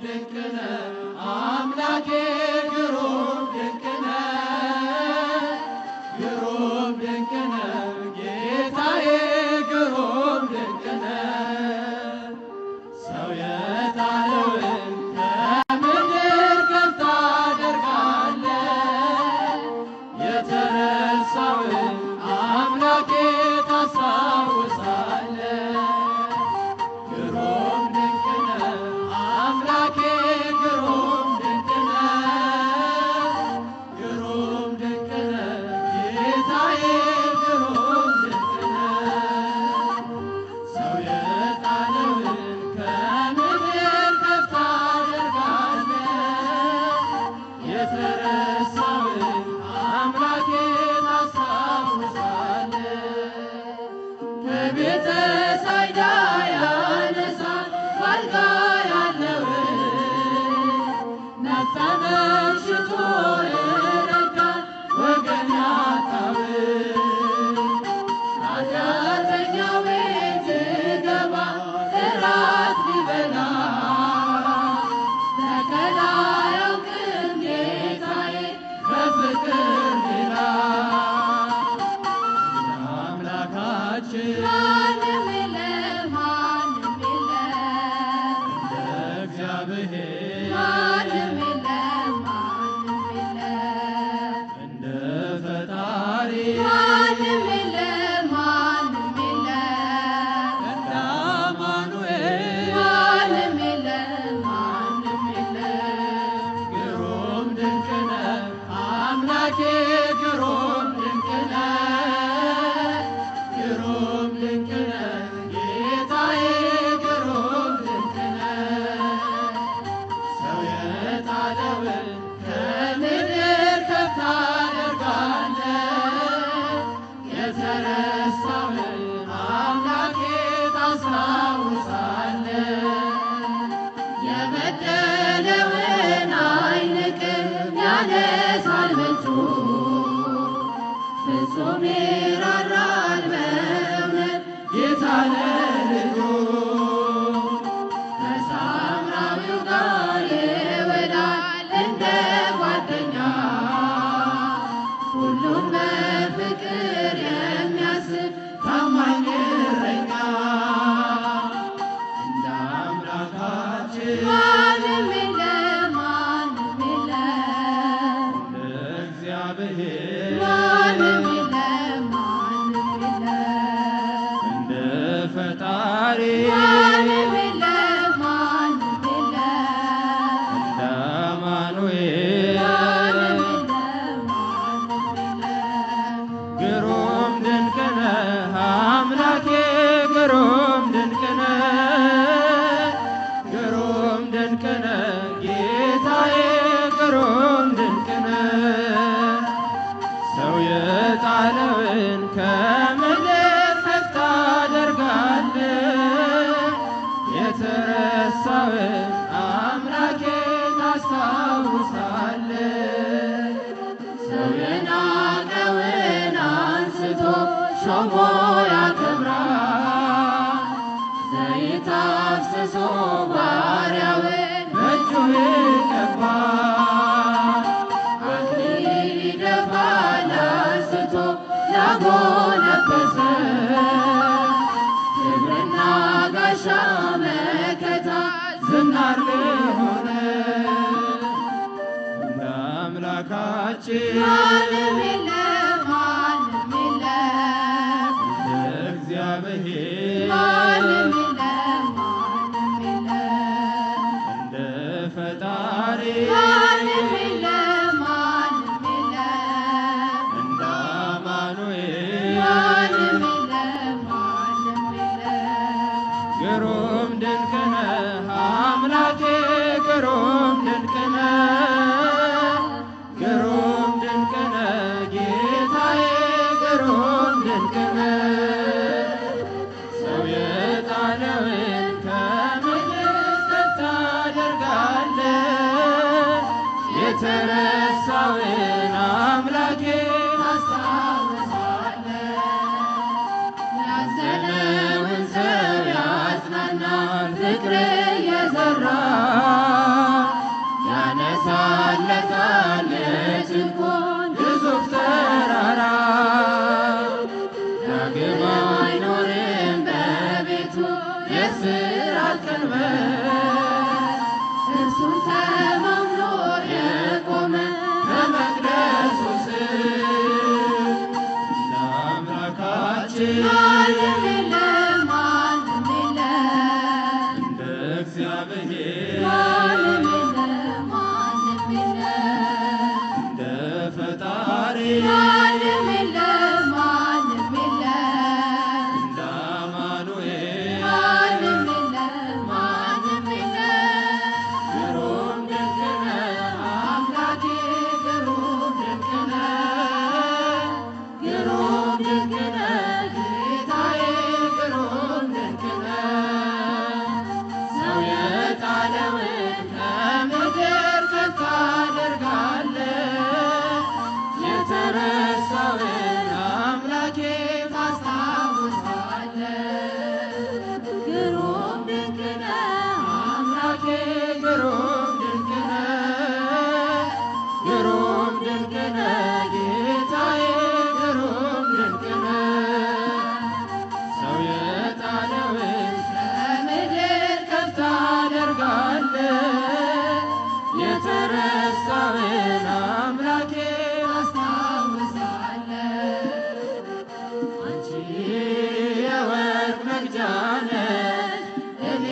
ድንቅ ነህ አምላኬ ግሩም ድንቅ ነህ ግሩም ድንቅ ነህ ጌታዬ ግሩም ድንቅ ነህ ሰው የጣለውን ከምድር ከፍ ታደርጋለህ የተረሳውን አምላኬ ታስታውሳለህ ግሩም ድንቅ ነህ አምላኬ ግሩም ድንቅ ነህ ግሩም ድንቅ ነህ ጌታዬ ግሩም ድንቅ ነህ ሰው የጣለውን ከምድር ከፍ ታደርጋለህ የተረሳውን አምላኬ ታስታውሳለህ ከቤተ ሳይዳ ያነሳል ባልጋ ያለውን ነፍሰ መሽቶ ይረዳል ወገን ያጣውን ኃጢአተኛው ቤት ሲገባ እራት ሊበላ ተከላ አያውቅም ጌታዬ በፍቅር ሌላ አምላካችን ማንም የለም ማንም የለም እንደ እግዚአብሔር ማንም የለም ማንም የለም እንደ ፈጣሪ ማንም የለም ማንም የለም እንደ አማኑኤል ማንም የለም ማንም የለም ግሩም ድንቅ ነህ አምላኬ ግሩም ድንቅ ነህ ግሩም ድንቅ ነህ ጌታዬ ግሩም ድንቅ ነህ ሰው የጣለውን ከምድር ከፍ ታደርጋለህ የተረሳውን አምላኬ ታስታውሳለህ የበደለውን አይንቅም ያነሳል በእጁ ፍጹም ይራራል በእውነት ጌታ ለልጁ ከሳምራዊው ጋር ይውላል እንደ ጓደኛ ሁሉን በፍቅር የሚያስብ ታማኝ እረኛ እንደ አምላካችን ማንም የለም ማንም የለም እንደ እግዚአብሔር ማንም የለም ማንም የለም እንደ ፈጣሪ ማንም የለም ማንም የለም እንደ አማኑኤል ማንም የለም ማንም የለም ግሩም ድንቅ ነህ አምላኬ ግሩም ድንቅ ነህ ግሩም ድንቅ ነህ ጌታዬ ግሩም ድንቅ ነህ ሰው የጣለውን ከምድር ከፍ ታደርጋለህ የተረሳውን አምላኬ ታስታውሳለህ ሰው የናቀውን አንስቶ ሾሞ ያከብራል ዘይት አፍስሶ ባሪያውን በእጁ ይቀባል አክሊል ይደፋል አንስቶ ላጎነበሰ ክብርና ጋሻ መከታ ዝናር ለሆነ እንደ አምላካችን ማንም የለም ማንም የለም እንደ እግዚአብሔር ማንም የለም ማንም የለም እንደ ፈጣሪ ማንም የለም ማንም የለም እንደ አማኑኤል ማንም የለም ማንም የለም ግሩም ድንቅ ነህ አምላኬ ግሩም ድንቅ ነህ ግሩም ድንቅ ነህ ጌታዬ ግሩም ድንቅ ነህ ሰው የጣለውን ከምድር ከፍ ታደርጋለህ የተረሳውን አምላኬ ታስታውሳለህ ያዘነውን ሰው ያጽናናል ፍቅር የዘራ እግዚአብሔር ማንም የለም ማንም የለም እንደ ፈጣሪ ማንም የለም ማንም የለም እንደ አማኑኤል ማንም የለም ማንም የለም ግሩም ድንቅ ነህ አምላኬ ግሩም ድንቅ ነህ ግሩም ድንቅ ነህ ጌታዬ ግሩም ድንቅ ነህ ሰው የጣለውን ከምድር ከፍ ታደርጋለህ የተረሳውን አምላኬ ታስታውሳለህ ግሩም ድንቅ ነህ አምላኬ ግሩም ድንቅ ነህ ግሩም ድንቅ ነህ ጌታዬ ግሩም ድንቅ ነህ ሰው የጣለውን ከምድር ከፍ ታደርጋለህ የተረሳውን አምላኬ ታስታውሳለህ አንቺ የወርቅ መቅጃ ነሽ እኔ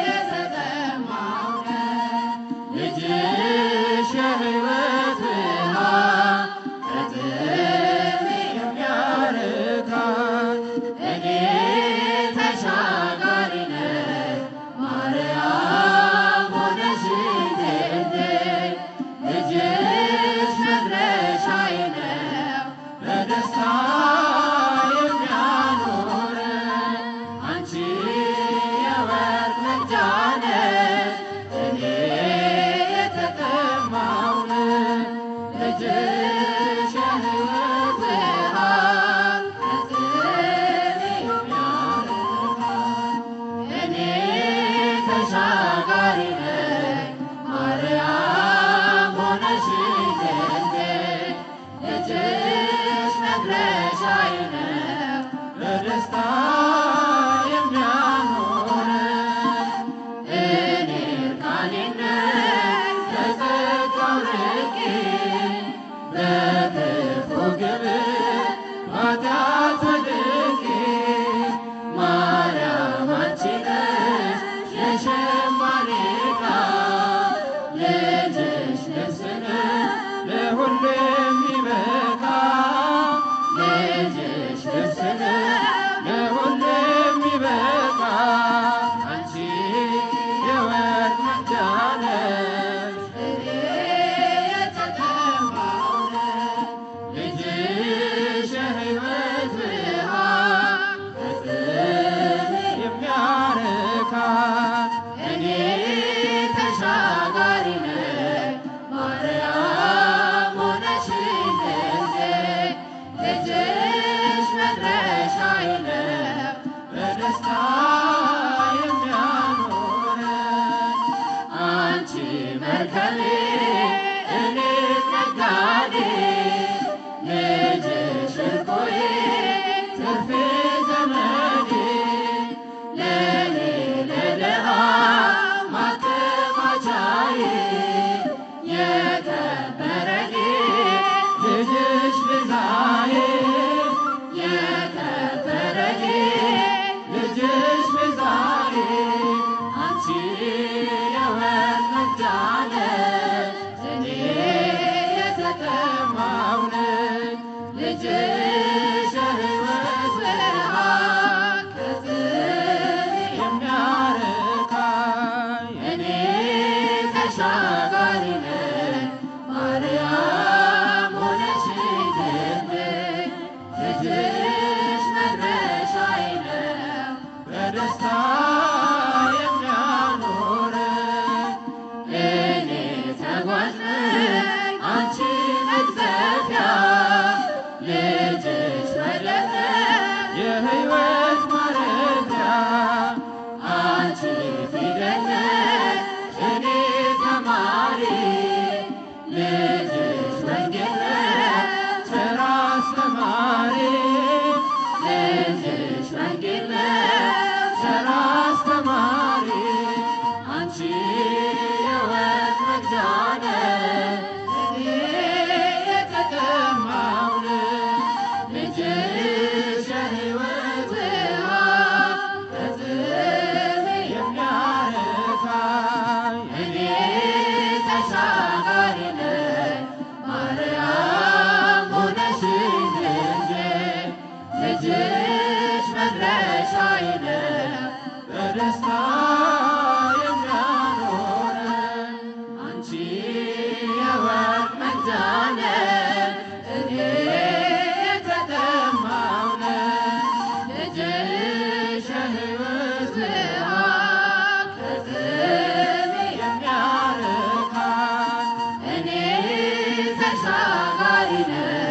የተጠማሁ ነኝ ልጅሽ የሕይወት ውሃ ከጥሜ የሚያረካኝ እኔ ተሻጋሪ ነኝ ማርያም ሆነሽኝ ድልድይ ልጅሽ መድረሻዬ ነው በደስታ የሚያኖረኝ አንቺ የወርቅ መቅጃ ነሽ እኔ የተጠማሁ ነኝ ልጅሽ የሕይወት ውሃ ከጥሜ የሚያረካኝ እኔ ተሻጋሪ ነኝ ማርያም ሆነሽኝ ድልድይ ልጅሽ መድረሻዬ ነው በደስታ የሚያኖረኝ እኔ እርቃኔን ነኝ ከጸጋው ርቄ በክፉ ግብር በኃጢአት ወድቄ ማርያም አንቺ ነሽ የሸማኔ ዕቃ ልጅሽ ልብስ ነው ለሁሉ የሚበቃ ልጅሽ ልብስ ነው ለሁሉ የሚበቃ አንቺ የወርቅ መቅጃ ነሽ እኔ የተጠማሁ ነኝ ልጅሽ የሕይወት ውሃ ከጥሜ የሚያረካኝ እኔ ተሻጋሪ ነኝ ማርያም ሆነሽኝ ድልድይ ልጅሽ መድረሻዬ ነው በደስታ የሚያኖረኝ አንቺ መርከቤ እኔ ነጋዴ ልጅሽ ዕርቆዬ ትርፌ ዘመዴ ለእኔ ለድሃ ማከማቻዬ የከበረ ጌጥ ልጅሽ ቤዛዬ የከበረ ጌጥ ልጅሽ ቤዛዬ አንቺ የወርቅ መቅጃ ነሽ እኔ የተጠማሁ ነኝ ልጅሽ የሕይወት ውሃ ከጥሜ የሚያረካኝ እኔ ተሻጋሪ ነኝ ማርያም ሆነሽኝ ድልድይ ልጅሽ መድረሻዬ ነው በደስታ የሚያኖረኝ እኔ ተጓዥ ነኝ አንቺ መቅዘፊያ ልጅሽ ወደብ የሕይወት ማረፊያ አንቺ ፊደል ነሽ እኔ ተማሪ ልጅሽ ወንጌል ነሽ ቸር አስተማሪ ልጅሽ ወንጌል ነሽ ቸር አስተማሪ አንቺ የወርቅ መቅጃ ነሽ እኔ የተጠማሁ ነኝ ልጅሽ የሕይወት ውሃ ከጥሜ የሚያረካኝ ተሻጋሪ ነህ